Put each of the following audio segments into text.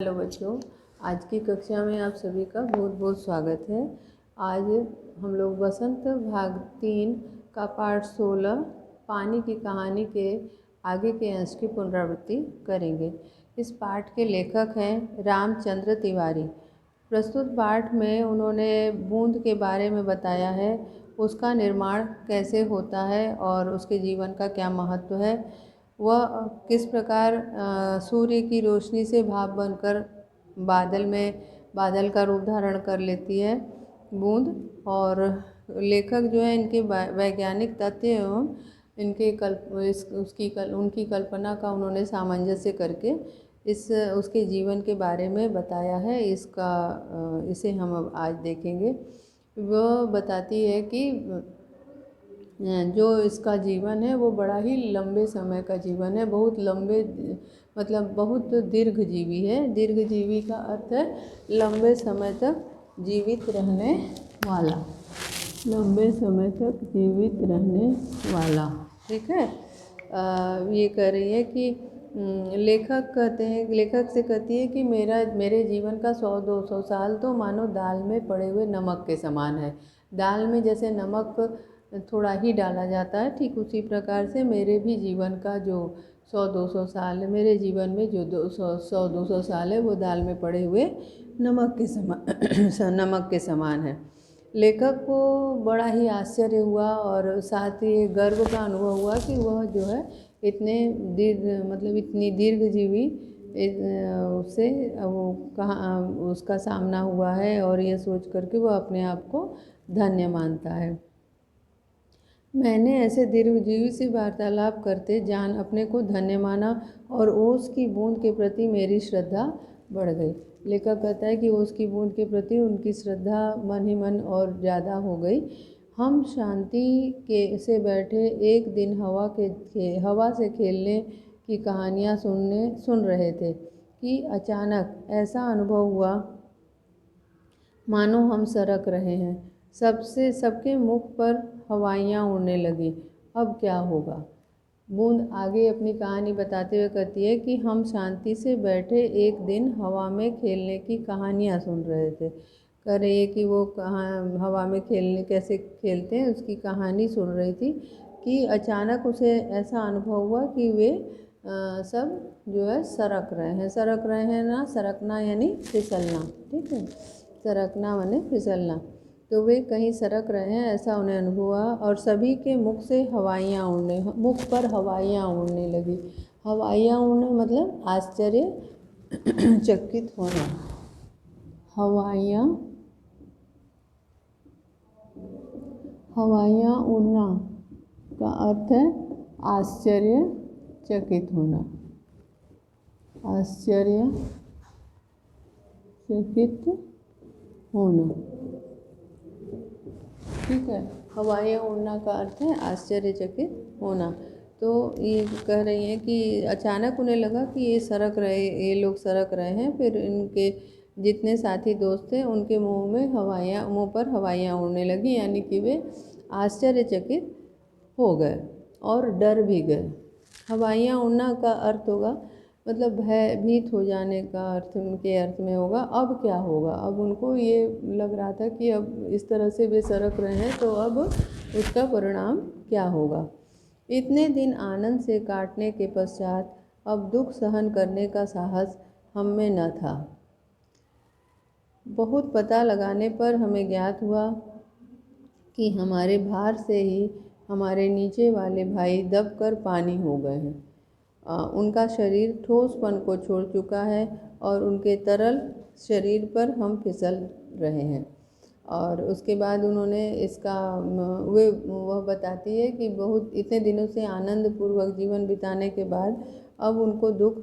Hello बच्चों, आज की कक्षा में आप सभी का बहुत बहुत स्वागत है। आज हम लोग वसंत भाग 3 का पाठ 16 पानी की कहानी के आगे के अंश की पुनरावृत्ति करेंगे। इस पाठ के लेखक हैं रामचंद्र तिवारी। प्रस्तुत पाठ में उन्होंने बूंद के बारे में बताया है, उसका निर्माण कैसे होता है और उसके जीवन का क्या महत्व है, वह किस प्रकार सूर्य की रोशनी से भाप बनकर बादल का रूप धारण कर लेती है बूंद। और लेखक जो है इनके वैज्ञानिक तथ्य एवं उनकी कल्पना का उन्होंने सामंजस्य करके उसके जीवन के बारे में बताया है। इसे हम अब आज देखेंगे। वह बताती है कि जो इसका जीवन है वो बड़ा ही लंबे समय का जीवन है, बहुत लंबे मतलब बहुत दीर्घजीवी है। दीर्घजीवी का अर्थ है लंबे समय तक जीवित रहने वाला, लंबे समय तक जीवित रहने वाला। ठीक है। ये कह रही है कि लेखक से कहती है कि मेरे जीवन का 100-200 साल तो मानो दाल में पड़े हुए नमक के समान है। दाल में जैसे नमक थोड़ा ही डाला जाता है, ठीक उसी प्रकार से मेरे भी जीवन का जो 100-200 साल है, मेरे जीवन में जो 100-200 साल है वो दाल में पड़े हुए नमक के समान है। लेखक को बड़ा ही आश्चर्य हुआ और साथ ही गर्व का अनुभव हुआ कि वह जो है इतनी दीर्घजीवी उससे वो कहाँ उसका सामना हुआ है, और ये सोच करके वह अपने आप को धन्य मानता है। मैंने ऐसे दीर्घजीवी से वार्तालाप करते जान अपने को धन्य माना और ओस की बूंद के प्रति मेरी श्रद्धा बढ़ गई। लेखक कहता है कि ओस की बूंद के प्रति उनकी श्रद्धा मन ही मन और ज़्यादा हो गई। हम शांति से बैठे एक दिन हवा से खेलने की कहानियाँ सुन रहे थे कि अचानक ऐसा अनुभव हुआ मानो हम सरक रहे हैं। सबके मुख पर हवाइयाँ उड़ने लगी। अब क्या होगा? बूंद आगे अपनी कहानी बताते हुए कहती है कि हम शांति से बैठे एक दिन हवा में खेलने की कहानियाँ सुन रहे थे। कह रही है कि वो हवा में कैसे खेलते हैं उसकी कहानी सुन रही थी कि अचानक उसे ऐसा अनुभव हुआ कि वे सब जो है सरक रहे हैं ना, सरकना यानी फिसलना। ठीक है, सरकना माने फिसलना। तो वे कहीं सरक रहे हैं ऐसा उन्हें अनुभव हुआ और सभी के मुख पर हवाइयाँ उड़ने लगी। हवाइयाँ उड़ना मतलब आश्चर्य चकित होना। हवाइयाँ उड़ना का अर्थ है आश्चर्यचकित होना, आश्चर्यचकित होना। ठीक है, हवाइयाँ उड़ना का अर्थ है आश्चर्यचकित होना। तो ये कह रही हैं कि अचानक उन्हें लगा कि ये लोग सरक रहे हैं। फिर इनके जितने साथी दोस्त थे उनके मुंह पर हवाइयाँ उड़ने लगी, यानी कि वे आश्चर्यचकित हो गए और डर भी गए। हवाइयाँ उड़ना का अर्थ होगा मतलब भयभीत हो जाने का अर्थ में होगा। अब क्या होगा? अब उनको ये लग रहा था कि अब इस तरह से वे सरक रहे हैं तो अब उसका परिणाम क्या होगा। इतने दिन आनंद से काटने के पश्चात अब दुख सहन करने का साहस हम में न था। बहुत पता लगाने पर हमें ज्ञात हुआ कि हमारे भार से ही हमारे नीचे वाले भाई दबकर पानी हो गए हैं। उनका शरीर ठोसपन को छोड़ चुका है और उनके तरल शरीर पर हम फिसल रहे हैं। और उसके बाद उन्होंने वह बताती है कि बहुत इतने दिनों से आनंद पूर्वक जीवन बिताने के बाद अब उनको दुख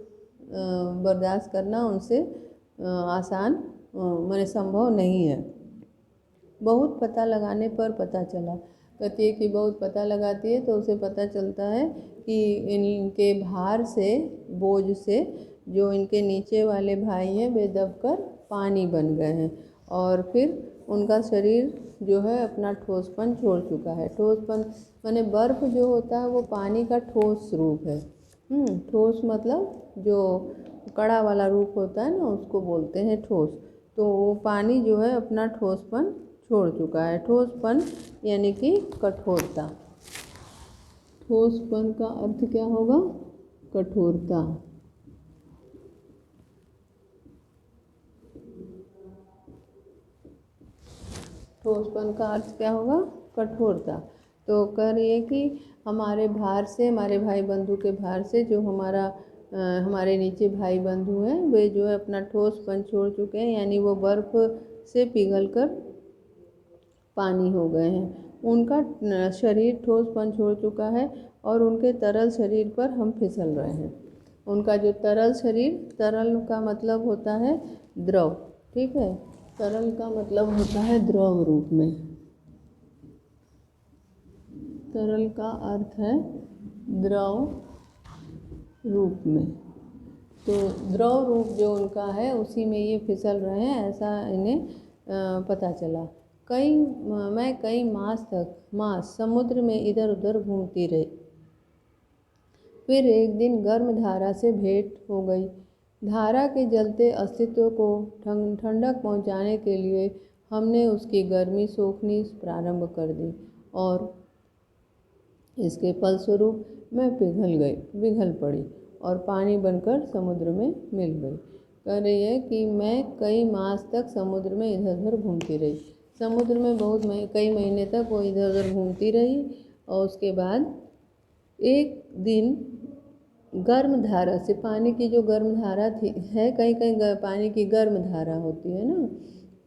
बर्दाश्त करना उनसे आसान माने संभव नहीं है। बहुत पता लगाने पर पता चला। कहती है कि बहुत पता लगाती है तो उसे पता चलता है कि इनके भार से, बोझ से जो इनके नीचे वाले भाई हैं वे दबकर पानी बन गए हैं और फिर उनका शरीर जो है अपना ठोसपन छोड़ चुका है। ठोसपन माने बर्फ़ जो होता है वो पानी का ठोस रूप है। ठोस मतलब जो कड़ा वाला रूप होता है ना, उसको बोलते हैं ठोस। तो वो पानी जो है अपना ठोसपन छोड़ चुका है। ठोसपन यानी कि कठोरता। ठोसपन का अर्थ क्या होगा? कठोरता। ठोसपन का अर्थ क्या होगा? कठोरता। तो कह रही है कि हमारे भार से, हमारे भाई बंधु के भार से जो हमारे नीचे भाई बंधु हैं वे जो है अपना ठोसपन छोड़ चुके हैं, यानी वो बर्फ से पिघलकर पानी हो गए हैं। उनका शरीर ठोसपन छोड़ चुका है और उनके तरल शरीर पर हम फिसल रहे हैं। उनका जो तरल शरीर, तरल का मतलब होता है द्रव, ठीक है। तरल का मतलब होता है द्रव रूप में। तरल का अर्थ है द्रव रूप में। तो द्रव रूप जो उनका है उसी में ये फिसल रहे हैं, ऐसा इन्हें पता चला। मैं कई मास समुद्र में इधर उधर घूमती रही। फिर एक दिन गर्म धारा से भेंट हो गई। धारा के जलते अस्तित्व को ठंडक पहुंचाने के लिए हमने उसकी गर्मी सोखनी प्रारंभ कर दी और इसके फलस्वरूप मैं पिघल पड़ी और पानी बनकर समुद्र में मिल गई। कह रही है कि मैं कई मास तक समुद्र में इधर उधर घूमती रही। समुद्र में कई महीने तक वो इधर उधर घूमती रही और उसके बाद एक दिन गर्म धारा से, पानी की जो गर्म धारा थी है, कहीं कहीं पानी की गर्म धारा होती है ना,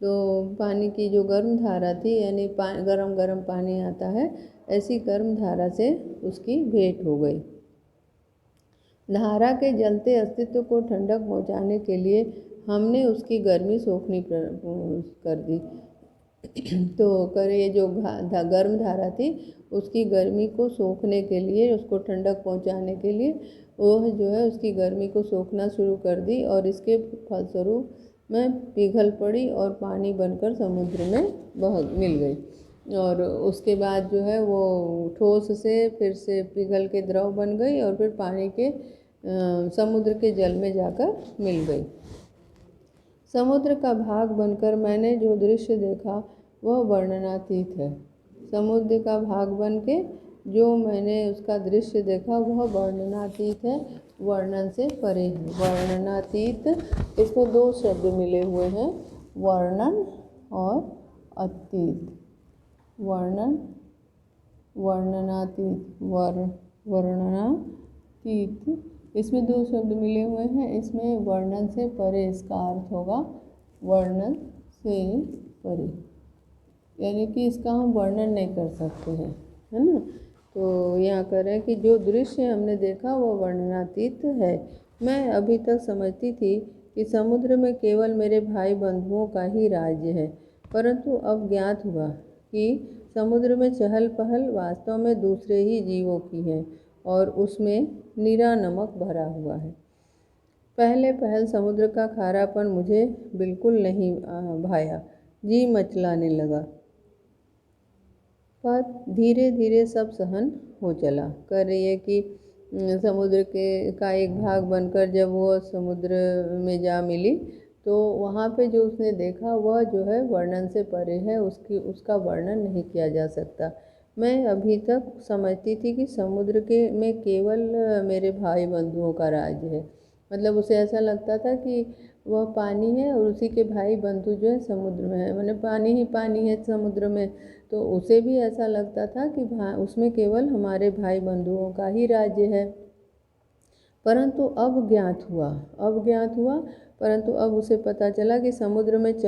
तो पानी की जो गर्म धारा थी यानी गरम गरम पानी आता है, ऐसी गर्म धारा से उसकी भेंट हो गई। धारा के जलते अस्तित्व को ठंडक पहुंचाने के लिए हमने उसकी गर्मी सोखनी कर दी। तो ये जो गर्म धारा थी उसकी गर्मी को सोखने के लिए, उसको ठंडक पहुंचाने के लिए वो जो है उसकी गर्मी को सोखना शुरू कर दी और इसके फलस्वरूप मैं पिघल पड़ी और पानी बनकर समुद्र में मिल गई। और उसके बाद जो है वो ठोस से फिर से पिघल के द्रव बन गई और फिर पानी के समुद्र के जल में जाकर मिल गई। समुद्र का भाग बनकर मैंने जो दृश्य देखा वह वर्णनातीत है। समुद्र का भाग बन के जो मैंने उसका दृश्य देखा वह वर्णनातीत है, वर्णन से परे है। वर्णनातीत, इसमें दो शब्द मिले हुए हैं, वर्णन और अतीत। वर्णन, वर्णनातीत, वर्णनातीत, इसमें दो शब्द मिले हुए हैं। इसमें वर्णन से परे, इसका अर्थ होगा वर्णन से परे, यानी कि इसका हम वर्णन नहीं कर सकते हैं, है ना। तो यहाँ कह रहे हैं कि जो दृश्य हमने देखा वो वर्णनातीत है। मैं अभी तक समझती थी कि समुद्र में केवल मेरे भाई बंधुओं का ही राज्य है, परंतु अब ज्ञात हुआ कि समुद्र में चहल पहल वास्तव में दूसरे ही जीवों की है और उसमें नीरा नमक भरा हुआ है। पहल समुद्र का खारापन मुझे बिल्कुल नहीं भाया, जी मचलाने लगा, पर धीरे धीरे सब सहन हो चला। कह रही है कि समुद्र का एक भाग बनकर जब वो समुद्र में जा मिली तो वहाँ पे जो उसने देखा वह जो है वर्णन से परे है, उसका वर्णन नहीं किया जा सकता। मैं अभी तक समझती थी कि समुद्र में केवल मेरे भाई बंधुओं का राज्य है। मतलब उसे ऐसा लगता था कि वह पानी है और उसी के भाई बंधु जो है समुद्र में है, मतलब पानी ही पानी है समुद्र में। तो उसे भी ऐसा लगता था कि उसमें केवल हमारे भाई बंधुओं का ही राज्य है। परंतु अब ज्ञात हुआ, परंतु अब उसे पता चला कि समुद्र में जो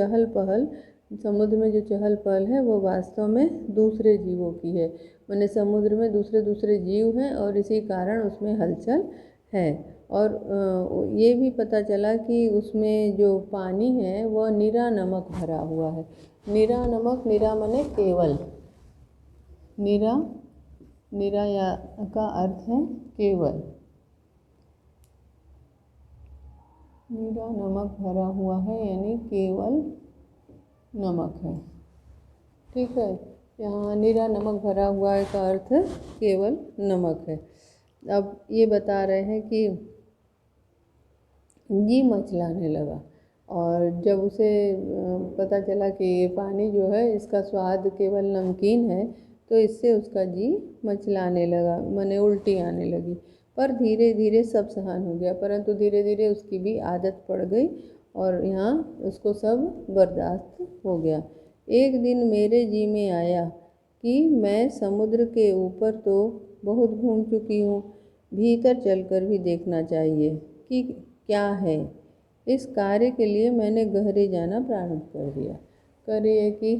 चहल पहल है वो वास्तव में दूसरे जीवों की है। मैंने समुद्र में दूसरे जीव हैं और इसी कारण उसमें हलचल है। और ये भी पता चला कि उसमें जो पानी है वह नीरा नमक भरा हुआ है। नीरा नमक, नीरा माने केवल, नीरा या का अर्थ है केवल। नीरा नमक भरा हुआ है यानी केवल नमक है, ठीक है। यहाँ नीरा नमक भरा हुआ है का अर्थ केवल नमक है। अब ये बता रहे हैं कि जी मचलाने लगा। और जब उसे पता चला कि ये पानी जो है इसका स्वाद केवल नमकीन है, तो इससे उसका जी मचलाने लगा, माने उल्टी आने लगी। पर धीरे धीरे सब सहन हो गया, परंतु धीरे धीरे उसकी भी आदत पड़ गई और यहाँ उसको सब बर्दाश्त हो गया। एक दिन मेरे जी में आया कि मैं समुद्र के ऊपर तो बहुत घूम चुकी हूँ, भीतर चलकर भी देखना चाहिए कि क्या है। इस कार्य के लिए मैंने गहरे जाना प्रारंभ कर दिया। करिए कि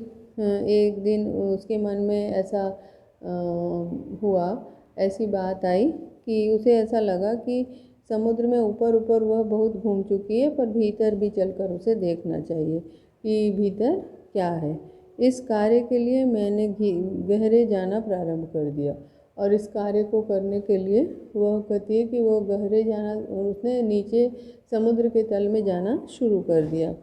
एक दिन उसके मन में ऐसा हुआ, ऐसी बात आई कि उसे ऐसा लगा कि समुद्र में ऊपर ऊपर वह बहुत घूम चुकी है, पर भीतर भी चलकर उसे देखना चाहिए कि भीतर क्या है। इस कार्य के लिए मैंने गहरे जाना प्रारंभ कर दिया। और इस कार्य को करने के लिए वह कहती है कि वो गहरे जाना, उसने नीचे समुद्र के तल में जाना शुरू कर दिया।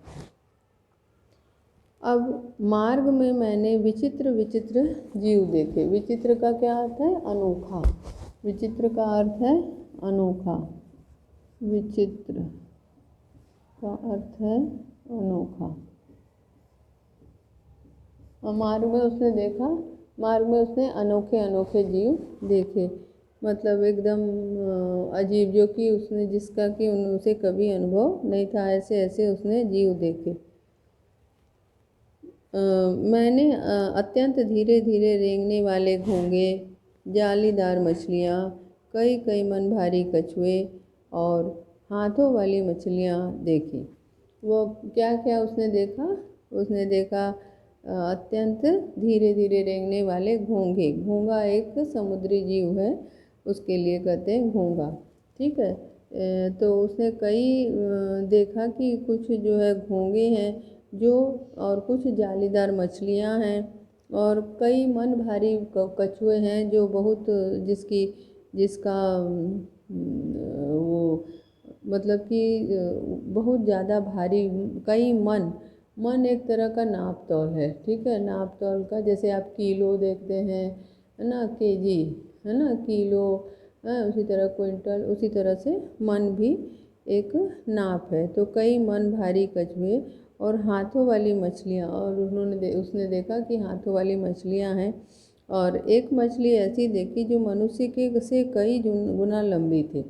अब मार्ग में मैंने विचित्र विचित्र जीव देखे। विचित्र का क्या अर्थ है? अनोखा। विचित्र का अर्थ है अनोखा। विचित्र का अर्थ है अनोखा। मार्ग में उसने देखा, मार्ग में उसने अनोखे अनोखे जीव देखे, मतलब एकदम अजीब, जो कि उसने जिसका कि उसे कभी अनुभव नहीं था, ऐसे ऐसे उसने जीव देखे। मैंने अत्यंत धीरे धीरे रेंगने वाले घोंगे, जालीदार मछलियाँ, कई कई मन भारी कछुए और हाथों वाली मछलियाँ देखी। वो क्या क्या उसने देखा? उसने देखा अत्यंत धीरे धीरे रेंगने वाले घोंगे। घोंगा एक समुद्री जीव है, उसके लिए कहते हैं घोंगा। ठीक है। तो उसने कई देखा कि कुछ जो है घोंगे हैं जो, और कुछ जालीदार मछलियां हैं, और कई मन भारी कछुए हैं जो बहुत जिसका वो मतलब कि बहुत ज़्यादा भारी, कई मन। मन एक तरह का नाप तौल है। ठीक है, नाप तौल का, जैसे आप किलो देखते हैं, है ना, केजी, है ना, किलो, उसी तरह क्विंटल, उसी तरह से मन भी एक नाप है। तो कई मन भारी कछुए और हाथों वाली मछलियाँ, और उसने देखा कि हाथों वाली मछलियाँ हैं। और एक मछली ऐसी देखी जो मनुष्य के से कई गुना लंबी थी।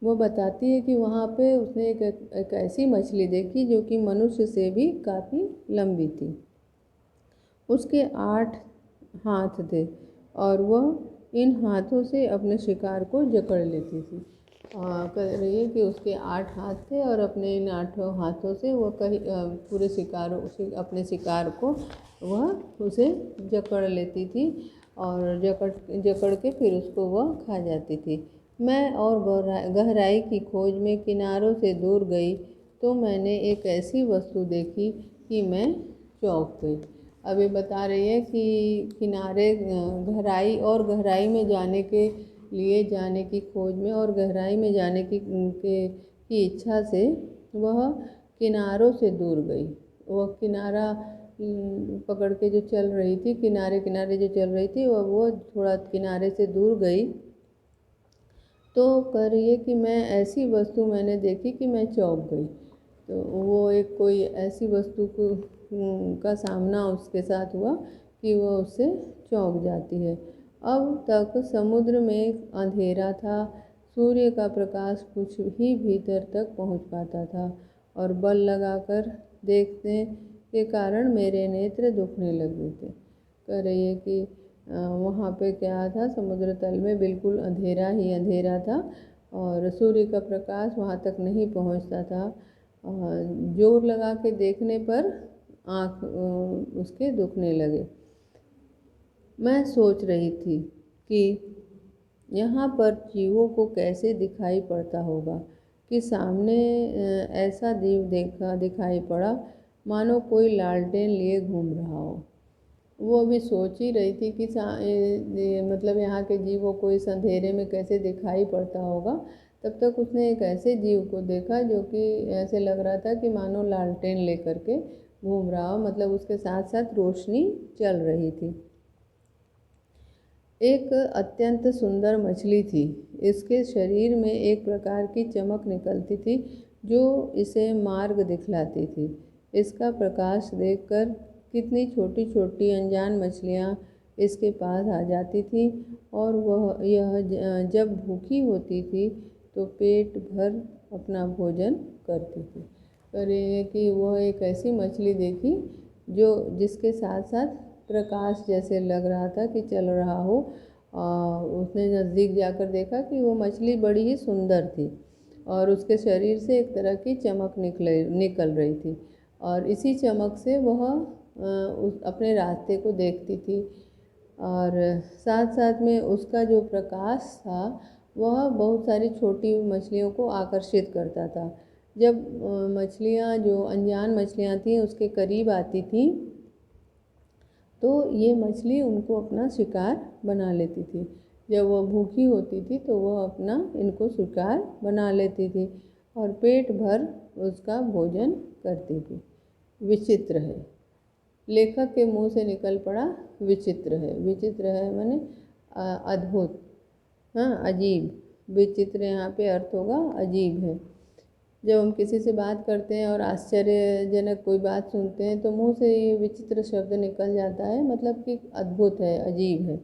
वो बताती है कि वहाँ पे उसने एक ऐसी मछली देखी जो कि मनुष्य से भी काफ़ी लंबी थी। उसके 8 हाथ थे और वह इन हाथों से अपने शिकार को जकड़ लेती थी। कह रही है कि उसके 8 हाथ थे और अपने इन 8 हाथों से वह कहीं पूरे अपने शिकार को वह उसे जकड़ लेती थी, और जकड़ के फिर उसको वह खा जाती थी। मैं और गहराई की खोज में किनारों से दूर गई तो मैंने एक ऐसी वस्तु देखी कि मैं चौंक गई। अब ये बता रही है कि किनारे, गहराई में जाने के लिए, जाने की खोज में और गहराई में जाने की इच्छा से वह किनारों से दूर गई। वह किनारा पकड़ के जो चल रही थी, किनारे किनारे जो चल रही थी, वो थोड़ा किनारे से दूर गई। तो कह रही है कि मैं ऐसी वस्तु मैंने देखी कि मैं चौंक गई। तो वो एक कोई ऐसी वस्तु का सामना उसके साथ हुआ कि वो उससे चौंक जाती है। अब तक समुद्र में अंधेरा था, सूर्य का प्रकाश कुछ ही भीतर तक पहुंच पाता था, और बल लगाकर देखने के कारण मेरे नेत्र दुखने लगे थे। कह रही है कि वहाँ पे क्या था, समुद्र तल में बिल्कुल अंधेरा ही अंधेरा था और सूर्य का प्रकाश वहाँ तक नहीं पहुँचता था। जोर लगा के देखने पर आँख उसके दुखने लगे। मैं सोच रही थी कि यहाँ पर जीवों को कैसे दिखाई पड़ता होगा कि सामने ऐसा जीव दिखाई पड़ा मानो कोई लालटेन लिए घूम रहा हो। वो अभी सोच ही रही थी कि मतलब यहाँ के जीवों को इस अंधेरे में कैसे दिखाई पड़ता होगा, तब तक उसने एक ऐसे जीव को देखा जो कि ऐसे लग रहा था कि मानो लालटेन लेकर के घूम रहा हो, मतलब उसके साथ साथ रोशनी चल रही थी। एक अत्यंत सुंदर मछली थी। इसके शरीर में एक प्रकार की चमक निकलती थी जो इसे मार्ग दिखलाती थी। इसका प्रकाश देखकर कितनी छोटी छोटी अनजान मछलियाँ इसके पास आ जाती थी और वह जब भूखी होती थी तो पेट भर अपना भोजन करती थी। पर यह है कि वह एक ऐसी मछली देखी जो जिसके साथ साथ प्रकाश जैसे लग रहा था कि चल रहा हो। उसने नज़दीक जाकर देखा कि वो मछली बड़ी ही सुंदर थी और उसके शरीर से एक तरह की चमक निकल रही थी और इसी चमक से वह अपने रास्ते को देखती थी और साथ साथ में उसका जो प्रकाश था वह बहुत सारी छोटी मछलियों को आकर्षित करता था। जब मछलियाँ जो अनजान मछलियाँ थीं उसके करीब आती थीं तो ये मछली उनको अपना शिकार बना लेती थी। जब वह भूखी होती थी तो वह अपना इनको शिकार बना लेती थी और पेट भर उसका भोजन करती थी। विचित्र है, लेखक के मुंह से निकल पड़ा विचित्र है। विचित्र है माने अद्भुत, हाँ, अजीब। विचित्र यहाँ पे अर्थ होगा अजीब है। जब हम किसी से बात करते हैं और आश्चर्यजनक कोई बात सुनते हैं तो मुंह से ये विचित्र शब्द निकल जाता है, मतलब कि अद्भुत है, अजीब है।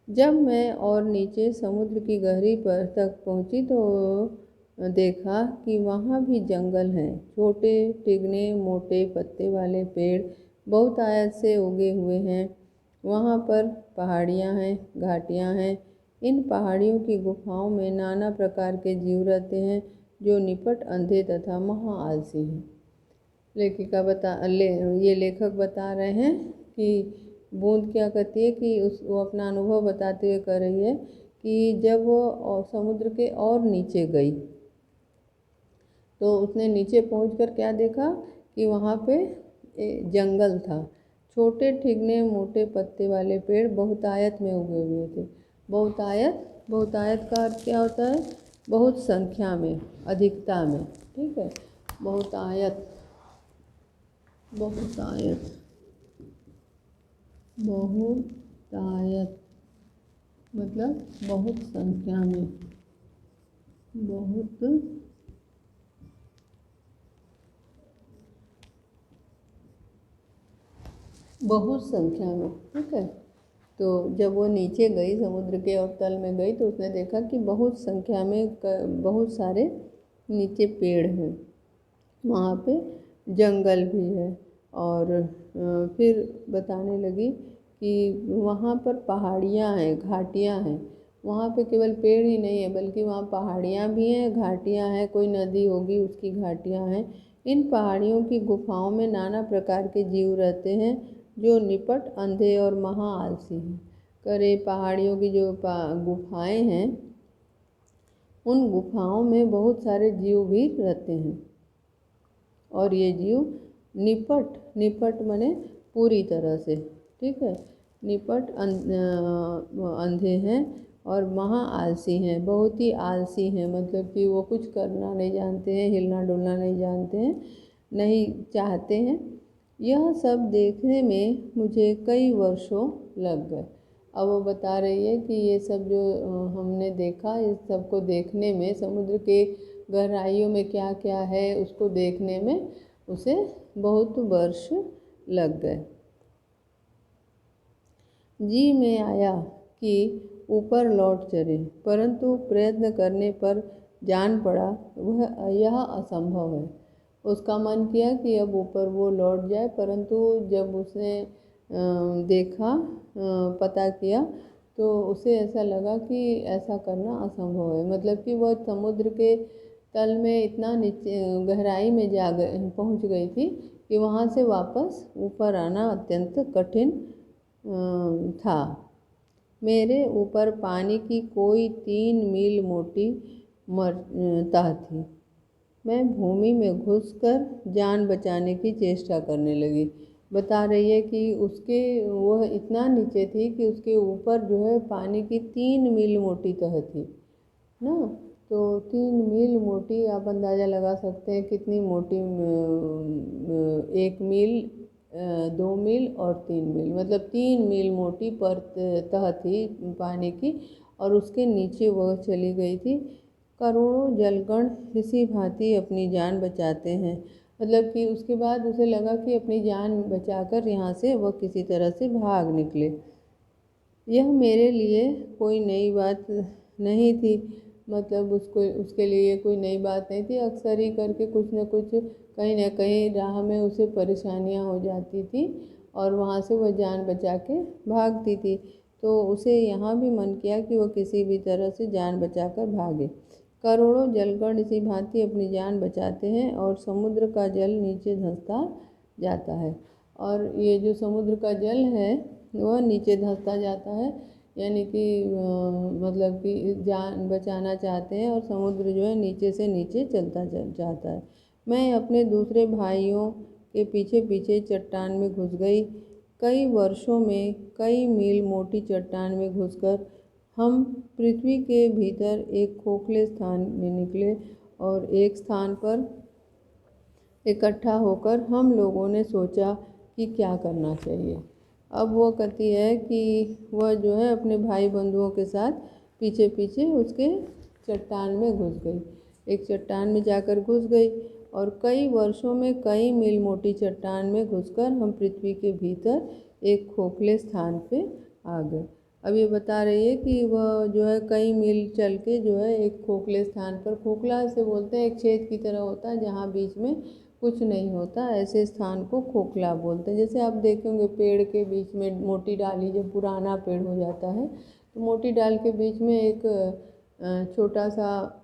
जब मैं और नीचे समुद्र की गहरी पर तक पहुंची तो देखा कि वहाँ भी जंगल हैं। छोटे टिगने मोटे पत्ते वाले पेड़ बहुतायत से उगे हुए हैं। वहाँ पर पहाड़ियाँ हैं, घाटियाँ हैं। इन पहाड़ियों की गुफाओं में नाना प्रकार के जीव रहते हैं जो निपट, अंधे तथा महा आलसी हैं। ये लेखक बता रहे हैं कि बूंद क्या कहती है कि वो अपना अनुभव बताते हुए कह रही है कि जब वो समुद्र के और नीचे गई तो उसने नीचे पहुंचकर क्या देखा कि वहाँ पे जंगल था। छोटे ठिगने मोटे पत्ते वाले पेड़ बहुतायत में उगे हुए थे। बहुतायत का अर्थ क्या होता है? बहुत संख्या में, अधिकता में, ठीक है। बहुतायत मतलब बहुत संख्या में, बहुत संख्या में, ठीक है। तो जब वो नीचे गई, समुद्र के और तल में गई, तो उसने देखा कि बहुत संख्या में बहुत सारे नीचे पेड़ हैं, वहाँ पे जंगल भी है। और फिर बताने लगी कि वहाँ पर पहाड़ियाँ हैं, घाटियाँ हैं। वहाँ पे केवल पेड़ ही नहीं है बल्कि वहाँ पहाड़ियाँ भी हैं, घाटियाँ हैं, कोई नदी होगी उसकी घाटियाँ हैं। इन पहाड़ियों की गुफाओं में नाना प्रकार के जीव रहते हैं जो निपट, अंधे और महा आलसी हैं। करे पहाड़ियों की जो गुफाएं हैं उन गुफाओं में बहुत सारे जीव भी रहते हैं और ये जीव निपट माने पूरी तरह से, ठीक है। निपट अंधे हैं और महा आलसी हैं, बहुत ही आलसी हैं, मतलब कि वो कुछ करना नहीं जानते हैं, हिलना डुलना नहीं जानते हैं, नहीं चाहते हैं। यह सब देखने में मुझे कई वर्षों लग गए। अब वो बता रही है कि ये सब जो हमने देखा, इस सब को देखने में, समुद्र के गहराइयों में क्या क्या है उसको देखने में उसे बहुत वर्ष लग गए। जी में आया कि ऊपर लौट चले, परंतु प्रयत्न करने पर जान पड़ा यह असंभव है। उसका मन किया कि अब ऊपर वो लौट जाए, परंतु जब उसने देखा, पता किया, तो उसे ऐसा लगा कि ऐसा करना असंभव है। मतलब कि वह समुद्र के तल में इतना नीचे गहराई में पहुंच गई थी कि वहाँ से वापस ऊपर आना अत्यंत कठिन था। मेरे ऊपर पानी की कोई 3 मील मोटी तह थी। मैं भूमि में घुसकर जान बचाने की चेष्टा करने लगी। बता रही है कि वह इतना नीचे थी कि उसके ऊपर जो है पानी की 3 मील मोटी तह थी ना। तो 3 मील मोटी, आप अंदाज़ा लगा सकते हैं कितनी मोटी। 1 मील 2 मील और 3 मील, मतलब 3 मील मोटी तह थी पानी की, और उसके नीचे वह चली गई थी। करोड़ों जलगण इसी भांति अपनी जान बचाते हैं। मतलब कि उसके बाद उसे लगा कि अपनी जान बचाकर यहाँ से वह किसी तरह से भाग निकले। यह मेरे लिए कोई नई बात नहीं थी, मतलब उसके लिए कोई नई बात नहीं थी। अक्सर ही करके कुछ न कुछ, कहीं ना कहीं राह में उसे परेशानियां हो जाती थी और वहाँ से वह जान बचा के भागती थी। तो उसे यहाँ भी मन किया कि वह किसी भी तरह से जान बचाकर भागे। करोड़ों जलगण इसी भांति अपनी जान बचाते हैं और समुद्र का जल नीचे धंसता जाता है। और ये जो समुद्र का जल है वह नीचे धंसता जाता है, यानी कि मतलब कि जान बचाना चाहते हैं और समुद्र जो है नीचे से नीचे चलता जाता है। मैं अपने दूसरे भाइयों के पीछे पीछे चट्टान में घुस गई। कई वर्षों में कई मील मोटी चट्टान में घुसकर हम पृथ्वी के भीतर एक खोखले स्थान में निकले और एक स्थान पर इकट्ठा होकर हम लोगों ने सोचा कि क्या करना चाहिए। अब वो कहती है कि वह जो है अपने भाई बंधुओं के साथ पीछे पीछे उसके चट्टान में घुस गई, एक चट्टान में जाकर घुस गई और कई वर्षों में कई मील मोटी चट्टान में घुसकर हम पृथ्वी के भीतर एक खोखले स्थान पे आ गए। अब ये बता रही है कि वह जो है कई मील चल के जो है एक खोखले स्थान पर, खोखला से बोलते हैं एक छेद की तरह होता है जहाँ बीच में कुछ नहीं होता, ऐसे स्थान को खोखला बोलते हैं। जैसे आप देखेंगे पेड़ के बीच में मोटी डाली, जब पुराना पेड़ हो जाता है तो मोटी डाल के बीच में एक छोटा सा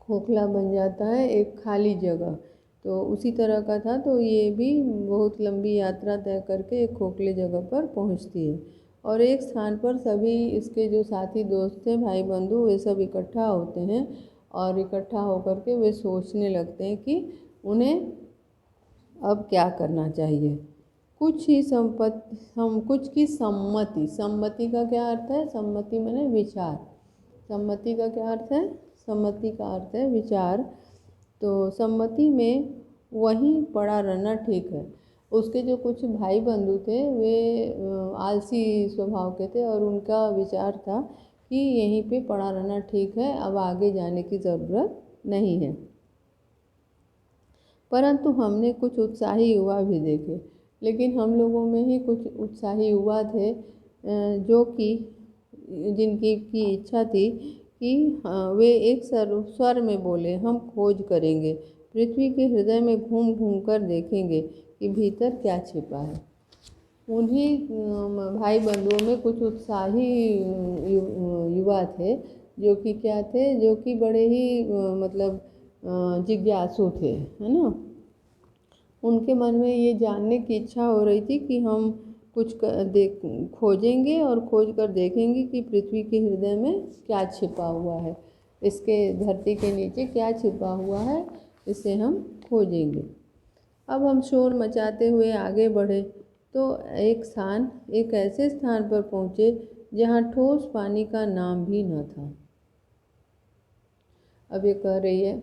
खोखला बन जाता है, एक खाली जगह। तो उसी तरह का था। तो ये भी बहुत लंबी यात्रा तय करके एक खोखले जगह पर पहुंचती है और एक स्थान पर सभी इसके जो साथी दोस्त थे, भाई बंधु, वे सब इकट्ठा होते हैं और इकट्ठा होकर के वे सोचने लगते हैं कि उन्हें अब क्या करना चाहिए। कुछ की सम्मति, सम्मति का क्या अर्थ है? सम्मति माने विचार। सम्मति का क्या अर्थ है? सम्मति का अर्थ है विचार। तो सम्मति में वहीं पड़ा रहना ठीक है। उसके जो कुछ भाई बंधु थे वे आलसी स्वभाव के थे और उनका विचार था कि यहीं पे पड़ा रहना ठीक है, अब आगे जाने की ज़रूरत नहीं है। परंतु हमने कुछ उत्साही युवा भी देखे, लेकिन हम लोगों में ही कुछ उत्साही युवा थे जो कि जिनकी इच्छा थी कि वे एक स्वर में बोले, हम खोज करेंगे, पृथ्वी के हृदय में घूम घूम कर देखेंगे कि भीतर क्या छिपा है। उन्हीं भाई बंधुओं में कुछ उत्साही युवा थे जो कि क्या थे, जो कि बड़े ही मतलब जिज्ञासु थे, है ना। उनके मन में ये जानने की इच्छा हो रही थी कि हम कुछ खोजेंगे और खोज कर देखेंगे कि पृथ्वी के हृदय में क्या छिपा हुआ है, इसके धरती के नीचे क्या छिपा हुआ है, इसे हम खोजेंगे। अब हम शोर मचाते हुए आगे बढ़े तो एक ऐसे स्थान पर पहुँचे जहाँ ठोस पानी का नाम भी न था। अब ये कह रही है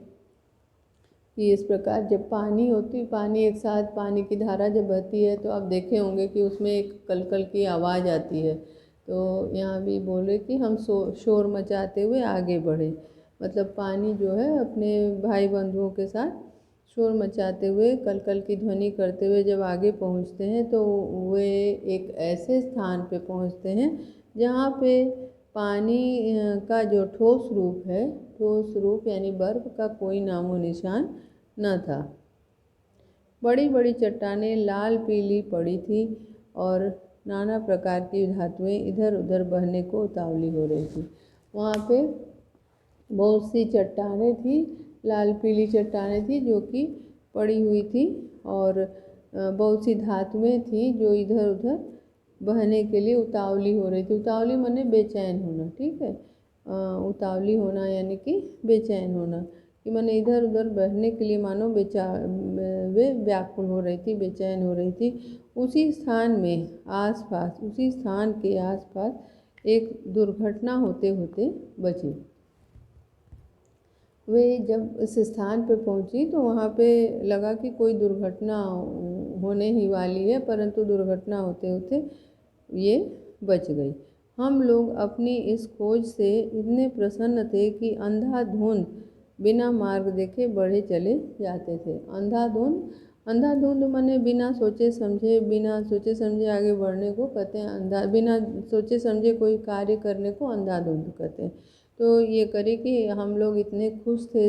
कि इस प्रकार जब पानी एक साथ, पानी की धारा जब बहती है तो आप देखे होंगे कि उसमें एक कलकल की आवाज़ आती है। तो यहाँ भी बोले कि हम शोर मचाते हुए आगे बढ़े, मतलब पानी जो है अपने भाई बंधुओं के साथ शोर मचाते हुए, कलकल की ध्वनि करते हुए जब आगे पहुँचते हैं तो वे एक ऐसे स्थान पे पहुँचते हैं जहाँ पे पानी का जो ठोस रूप है, ठोस रूप यानी बर्फ का कोई नामो निशान न था। बड़ी बड़ी चट्टानें लाल पीली पड़ी थी और नाना प्रकार की धातुएं इधर उधर बहने को उतावली हो रही थी। वहाँ पे बहुत सी चट्टानें थी, लाल पीली चट्टानें थी जो कि पड़ी हुई थी और बहुत सी धातुएं थी जो इधर उधर बहने के लिए उतावली हो रही थी। उतावली माने बेचैन होना, ठीक है। उतावली होना यानी कि बेचैन होना, कि माने इधर उधर बहने के लिए मानो वे व्याकुल हो रही थी, बेचैन हो रही थी। उसी स्थान के आसपास एक दुर्घटना होते होते बची। वे जब इस स्थान पे पहुंची तो वहाँ पे लगा कि कोई दुर्घटना होने ही वाली है, परंतु दुर्घटना होते होते ये बच गई। हम लोग अपनी इस खोज से इतने प्रसन्न थे कि अंधाधुंध बिना मार्ग देखे बढ़े चले जाते थे। अंधाधुंध माने बिना सोचे समझे आगे बढ़ने को कहते हैं। बिना सोचे समझे कोई कार्य करने को अंधाधुंध कहते हैं। तो ये करे कि हम लोग इतने खुश थे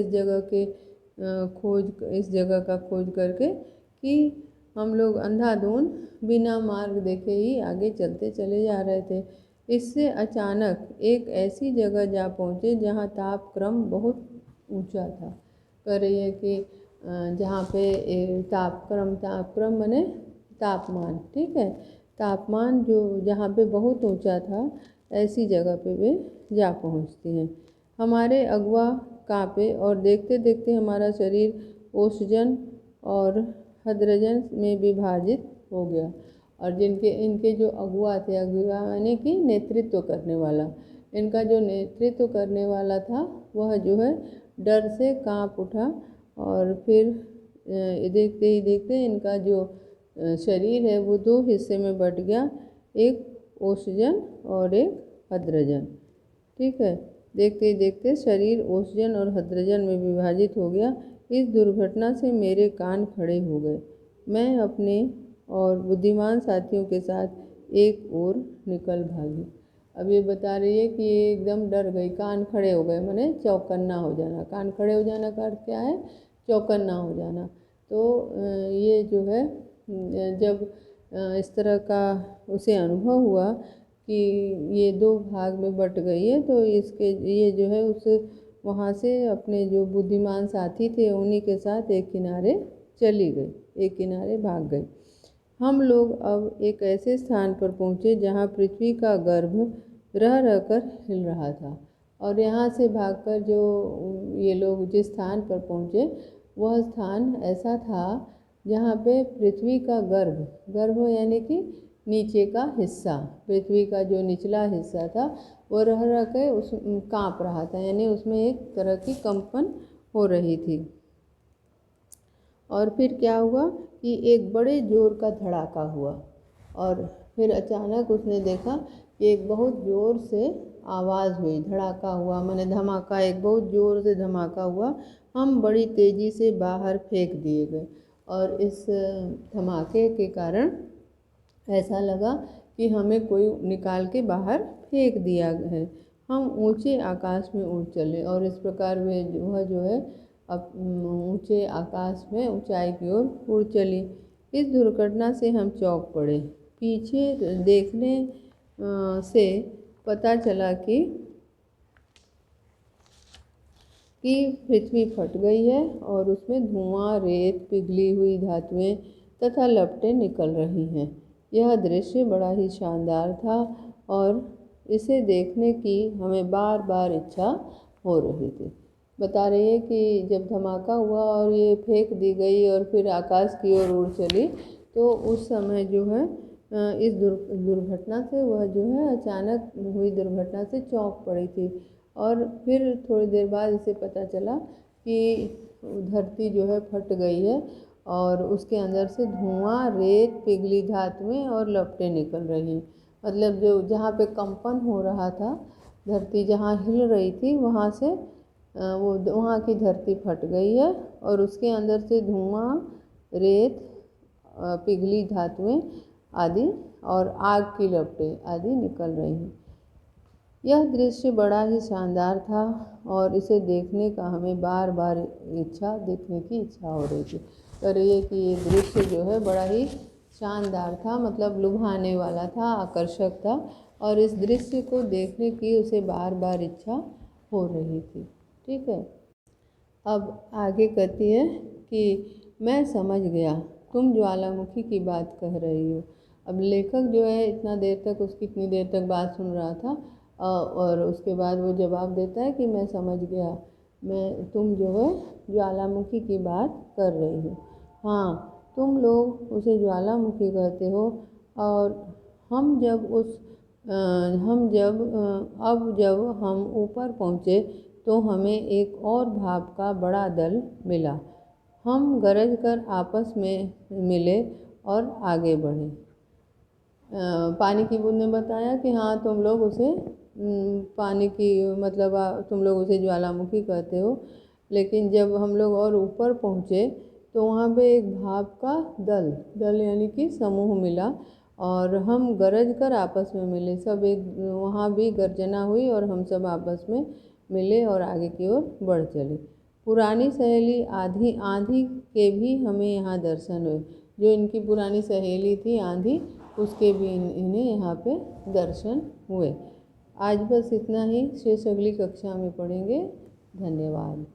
इस जगह का खोज करके कि हम लोग अंधाधुंध बिना मार्ग देखे ही आगे चलते चले जा रहे थे। इससे अचानक एक ऐसी जगह जा पहुँचे जहाँ तापक्रम बहुत ऊंचा था। कह रही है कि जहाँ पे तापक्रम माने तापमान, ठीक है, तापमान जो जहाँ पे बहुत ऊंचा था, ऐसी जगह पे वे जा पहुँचती हैं। हमारे अगुआ कांपे और देखते देखते हमारा शरीर ओसजन और हद्रजन में विभाजित हो गया। और इनके जो अगुआ थे, अगुआ यानी कि नेतृत्व करने वाला, इनका जो नेतृत्व करने वाला था वह जो है डर से कांप उठा। और फिर देखते ही देखते इनका जो शरीर है वो दो हिस्से में बट गया, एक ओसजन और एक हद्रजन, ठीक है। देखते ही देखते शरीर ओसजन और हद्रजन में विभाजित हो गया। इस दुर्घटना से मेरे कान खड़े हो गए। मैं अपने और बुद्धिमान साथियों के साथ एक ओर निकल भागी। अब ये बता रही है कि ये एकदम डर गई, कान खड़े हो गए, माने चौकन्ना हो जाना। कान खड़े हो जाना का अर्थ क्या है? चौकन्ना हो जाना। तो ये जो है जब इस तरह का उसे अनुभव हुआ कि ये दो भाग में बट गई है, तो ये जो है उस वहाँ से अपने जो बुद्धिमान साथी थे उन्हीं के साथ एक किनारे चली गई, एक किनारे भाग गई। हम लोग अब एक ऐसे स्थान पर पहुँचे जहाँ पृथ्वी का गर्भ रह रहकर हिल रहा था। और यहाँ से भागकर जो ये लोग जिस स्थान पर पहुँचे वह स्थान ऐसा था जहाँ पे पृथ्वी का गर्भ यानी कि नीचे का हिस्सा, पृथ्वी का जो निचला हिस्सा था वो रह रह के उस काँप रहा था, यानी उसमें एक तरह की कंपन हो रही थी। और फिर क्या हुआ कि एक बड़े जोर का धड़ाका हुआ और फिर अचानक उसने देखा कि एक बहुत ज़ोर से आवाज़ हुई, धड़ाका हुआ माने धमाका, एक बहुत ज़ोर से धमाका हुआ। हम बड़ी तेज़ी से बाहर फेंक दिए गए और इस धमाके के कारण ऐसा लगा कि हमें कोई निकाल के बाहर फेंक दिया है। हम ऊंचे आकाश में उड़ चले और इस प्रकार वह जो है अब ऊंचे आकाश में ऊंचाई की ओर उड़ चली। इस दुर्घटना से हम चौंक पड़े। पीछे देखने से पता चला कि पृथ्वी फट गई है और उसमें धुआं, रेत, पिघली हुई धातुएं तथा लपटें निकल रही हैं। यह दृश्य बड़ा ही शानदार था और इसे देखने की हमें बार बार इच्छा हो रही थी। बता रही है कि जब धमाका हुआ और ये फेंक दी गई और फिर आकाश की ओर उड़ चली, तो उस समय जो है इस दुर्घटना से वह जो है अचानक हुई दुर्घटना से चौंक पड़ी थी। और फिर थोड़ी देर बाद इसे पता चला कि धरती जो है फट गई है और उसके अंदर से धुआं, रेत, पिघली धातुएं और लपटें निकल रही। मतलब जो जहाँ पे कंपन हो रहा था, धरती जहाँ हिल रही थी वहाँ से वहाँ की धरती फट गई है और उसके अंदर से धुआं, रेत, पिघली धातुएं आदि और आग की लपटें आदि निकल रही हैं। यह दृश्य बड़ा ही शानदार था और इसे देखने का हमें बार बार देखने की इच्छा हो रही थी। पर ये कि ये दृश्य जो है बड़ा ही शानदार था, मतलब लुभाने वाला था, आकर्षक था और इस दृश्य को देखने की उसे बार बार इच्छा हो रही थी। ठीक है। अब आगे कहती है कि मैं समझ गया तुम ज्वालामुखी की बात कह रही हो। अब लेखक जो है इतना देर तक उसकी इतनी देर तक बात सुन रहा था और उसके बाद वो जवाब देता है कि मैं समझ गया, तुम जो है ज्वालामुखी की बात कर रही हो। हाँ, तुम लोग उसे ज्वालामुखी कहते हो और जब हम ऊपर पहुँचे तो हमें एक और भाप का बड़ा दल मिला। हम गरज कर आपस में मिले और आगे बढ़े। पानी की बूंद ने बताया कि हाँ तुम लोग उसे पानी की मतलब तुम लोग उसे ज्वालामुखी कहते हो, लेकिन जब हम लोग और ऊपर पहुँचे तो वहाँ पे एक भाप का दल यानी कि समूह मिला और हम गरज कर आपस में मिले। सब एक वहाँ भी गर्जना हुई और हम सब आपस में मिले और आगे की ओर बढ़ चले। पुरानी सहेली आंधी के भी हमें यहाँ दर्शन हुए। जो इनकी पुरानी सहेली थी आंधी, उसके भी इन्हें यहाँ पे दर्शन हुए। आज बस इतना ही, शेष अगली कक्षा में पढ़ेंगे। धन्यवाद।